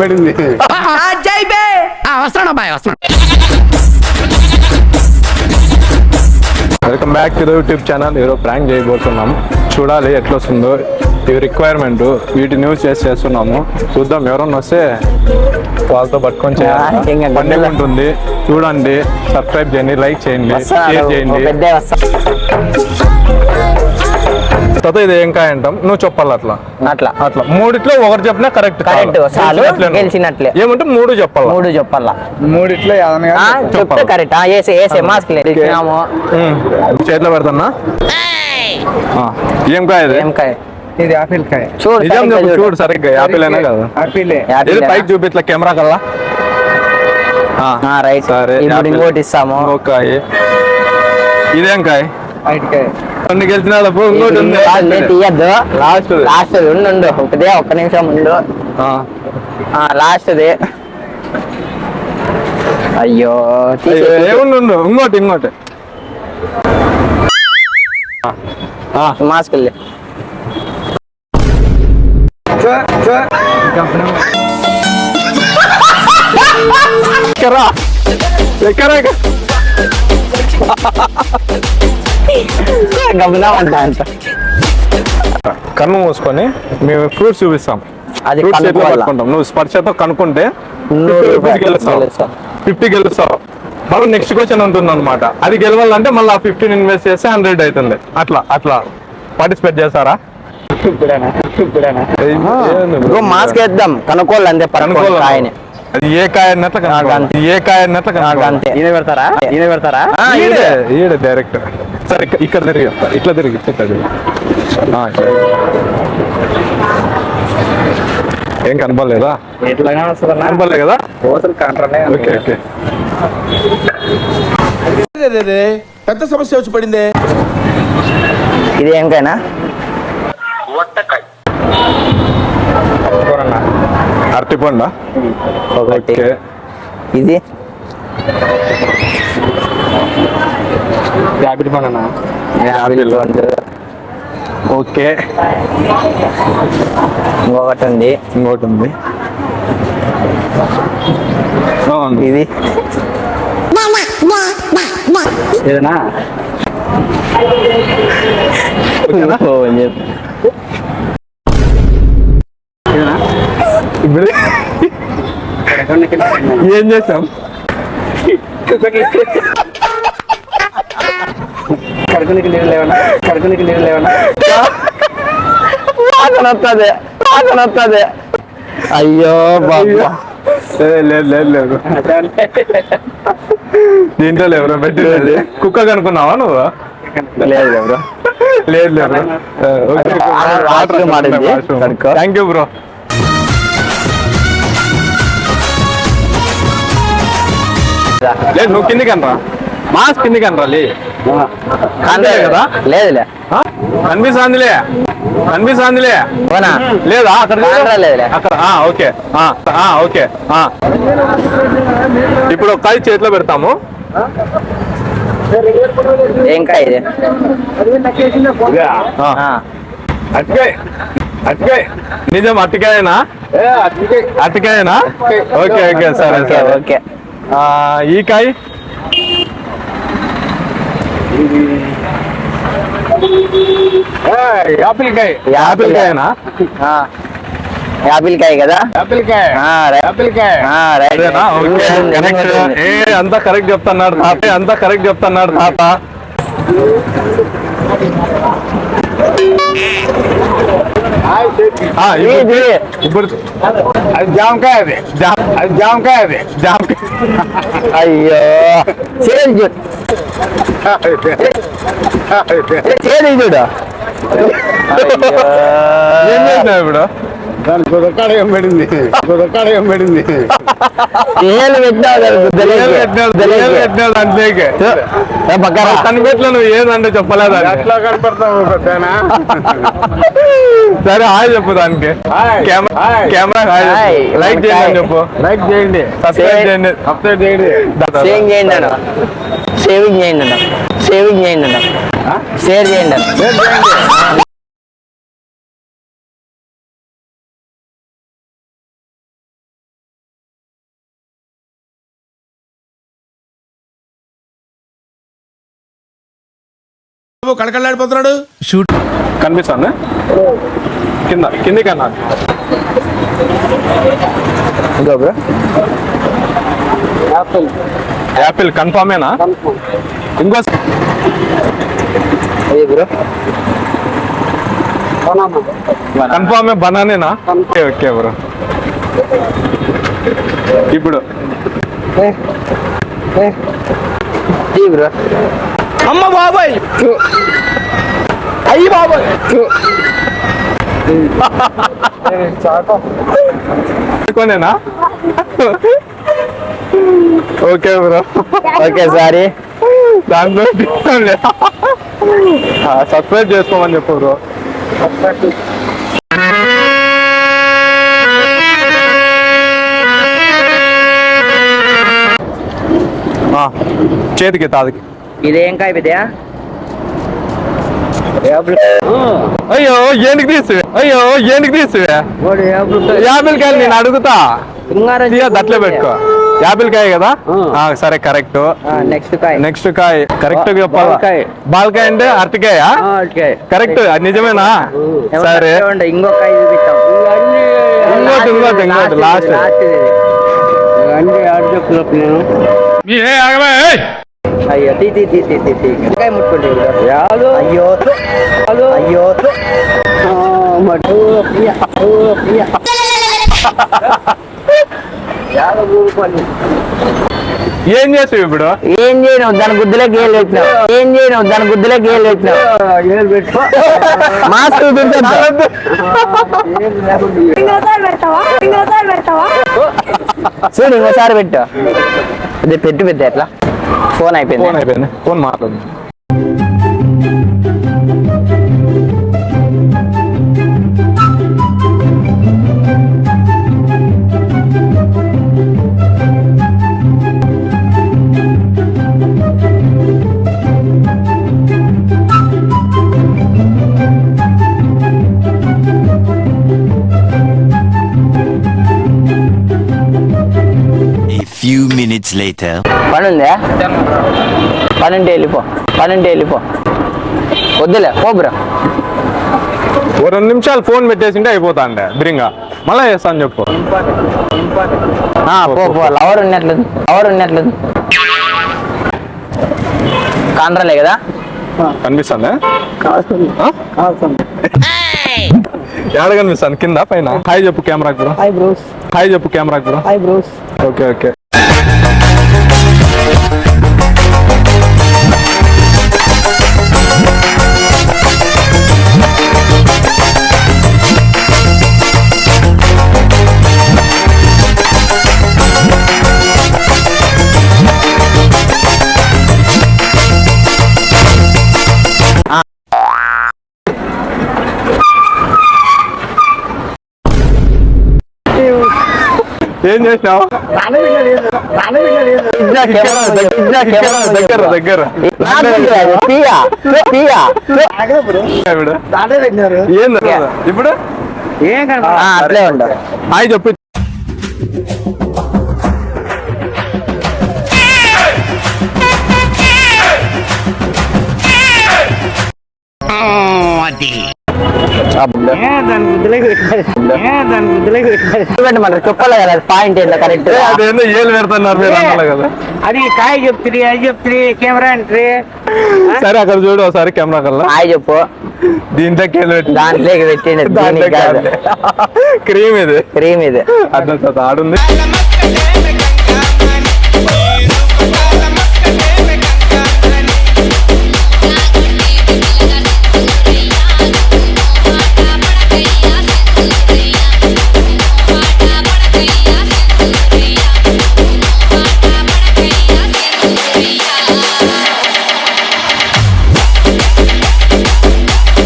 పడింది. Welcome back to the YouTube channel. ఈరోజు prank చేయబోతున్నాం. చూడాలి ఎట్లా వస్తుందో. ఇవి రిక్వైర్మెంట్, వీటి న్యూస్ చేస్తున్నాము. చూద్దాం, ఎవరన్నా వస్తే వాళ్ళతో పట్టుకొని చేయాలి. పండుగ ఉంటుంది, చూడండి, సబ్స్క్రైబ్ చేయండి, లైక్ చేయండి, షేర్ చేయండి. తర్వాత ఇది ఏం కాయ అంటాం, నువ్వు చెప్పాలి. అట్లా అట్లా అట్లా మూడిట్లో ఒకటి చెప్పినా కరెక్ట్. ఏమంటే మూడు చెప్పాలా. మూడిట్లో కరెక్ట్. చేతిలో పెడతానా? ఏం కాయ? ఇది ఆపిల్ కాయ. చూడు సరిగ్గా, యాపిల్ అయినా కదా? పైకి చూపి ఇట్లా కెమెరా కల్లా. రైట్. సరే, ఇంకోటి ఇస్తాము. కాయ. ఇదేం కాయ? గెలిచినాడు. ఇంకోటి ఉంది, తీయద్దు. లాస్ట్ ఉండు, ఒకటే ఒక్క నిమిషం ఉండు. లాస్ట్ది. అయ్యో, ఏముండు. ఇంకోటి మాస్క్ కన్ను మూసుకొని మేము ఫ్రూట్స్ చూపిస్తాం. నువ్వు స్పర్శతో కనుక్కుంటే 50 గెలుస్తావు. మళ్ళీ నెక్స్ట్ క్వశ్చన్ ఉంటుంది అనమాట. అది గెలవాలంటే మళ్ళీ 15 ఇన్వెస్ట్ చేస్తే 100 అవుతుంది. అట్లా పార్టిసిపేట్ చేస్తారా? మాస్క్ వేద్దాం, కనుక్కోవాలి అంతే. అది ఏ కాయ అన్నట్లు ఈయన పెడతారా? ఈడ డైరెక్ట్. సరే, ఇక్కడ తిరిగి, ఇట్లా తిరిగి. ఏం కనపడలేదా? కనపడలే కదా? ఓకే. పెద్ద సమస్య వచ్చి పడిందే. ఇది ఏంకైనా అరటిపండా? ఒకటి. ఇది యాపిల్ పండు. ఓకే. ఇంకొకటి ఉంది. ఇది ఏదైనా ఏం చేస్తాం? కడుకునికి నీళ్ళు లేవనా? వస్తుంది. అయ్యో బాబా, లేదు. దీంట్లో ఎవరో పెట్టినది. కుక్క కనుక్కున్నావా నువ్వు? లేదు బ్రో. Thank you bro. లేదు, నువ్వు కిందికి అనరా, మాస్క్ కిందికి అనరా. కదా? లేదులే. కనిపిస్తాందిలే. లేదా? అక్కడ. ఓకే. ఇప్పుడు ఒక కాయ చేతిలో పెడతాము. ఏం కాయ ఇది? అట్టికాయ. నిజం అట్టికాయనా? అట్టికాయనా? ఓకే. సరే. ఈ కాయ? యాపిల్ కాయనా? యాపిల్ కాయ కదా? అంతా కరెక్ట్ చెప్తున్నాడు తాత. ఇప్పుడు అది జామకాయ. అయ్యో, చూడు. ఏం చేసినావు ఇప్పుడు? దాని కుదకాడేం పడింది. కనిపెట్ల నువ్వు ఏదంటే చెప్పలేదు. అట్లా కనపడతావు. సరే, హాయ్ చెప్పు దానికి. కెమెరా లైక్ చేయండి చెప్పు. లైక్ చేయండి, సబ్స్క్రైబ్ చేయండి, సేవింగ్ చేయండి, షేర్ చేయండి. కళకళలాడిపోతున్నాడు. షూట్ కనిపిస్తాను కింది కన్నా ఇంకో బ్రో యాపిల్ కన్ఫామేనా? ఇంకో అదే బ్రో కన్ఫామే బనానేనా? Okay bro. ఇప్పుడు బ్రో అమ్మ బాబాయ్, అయ్యి బాబాయ్, కొనేనా? Okay bro. ఓకే సారీ దాంట్లో సబ్స్క్రైబ్ చేసుకోమని చెప్పు బ్రో. చేతికి తాదికి. ఇదేం కాయ పెద్దయా? అయ్యో ఏంటికి తీసువే యాపిల్ కాయలు నేను అడుగుతా. అట్లే పెట్టుకో. యాపిల్ కాయ కదా? సరే కరెక్ట్. నెక్స్ట్ కాయ కరెక్ట్ చెప్పాలా? బాల్కాయ అంటే అరటికాయ కరెక్ట్. నిజమేనా? సరే ఇంకోటి లాస్ట్. అయ్యో కాయ ముట్టుకోండి. అయ్యో అయ్యో ఏం చేసావు ఇప్పుడు? ఏం చేయను దాని గుద్దులే గేలు పెట్టినావు. మాస్క్ చూడు ఇంకోసారి పెట్టు. అదే పెట్టు పెద్ద ఎట్లా ఫోన్ అయిపోయింది. ఫోన్ మాట్లాడు. Few minutes later. పనుందే? పనుంటే వెళ్ళిపో. వద్దులే పో బ్రో. ఓ 2 నిమిషాలు ఫోన్ పెట్టేసింటే అయిపోతా అండి బిరింగా. మళ్ళా చేస్తాను చెప్పు. పో లవర్ ఉన్నట్లేదు కాండ్రాలే కదా కనిపిస్తుందా? ఎక్కడ కనిపిస్తాను? కింద పైన? హాయ్ చెప్పు కెమెరాకి బ్రో. హాయ్ చెప్పు కెమెరాకి బ్రో. ఓకే. ఏం చేసినావు? దగ్గర ఇప్పుడు అట్లే ఉండవు. హాయ్ చెప్పు. చెప్పాలి కదా పాయింట్ ఏంటో కరెక్ట్. అదేందో ఏళ్ళు పెడుతున్నారు మీరు అన్నారు కదా. అది కాయ చెప్తుంది కెమెరా అంటే. సరే అక్కడ చూడు ఒకసారి కెమెరా కల్లా. హాయ్ చెప్పు. దీంట్లోకి దాంట్లోకి పెట్టింది క్రీమ్ ఇది క్రీమ్ ఇది అర్థం ఆడుంది.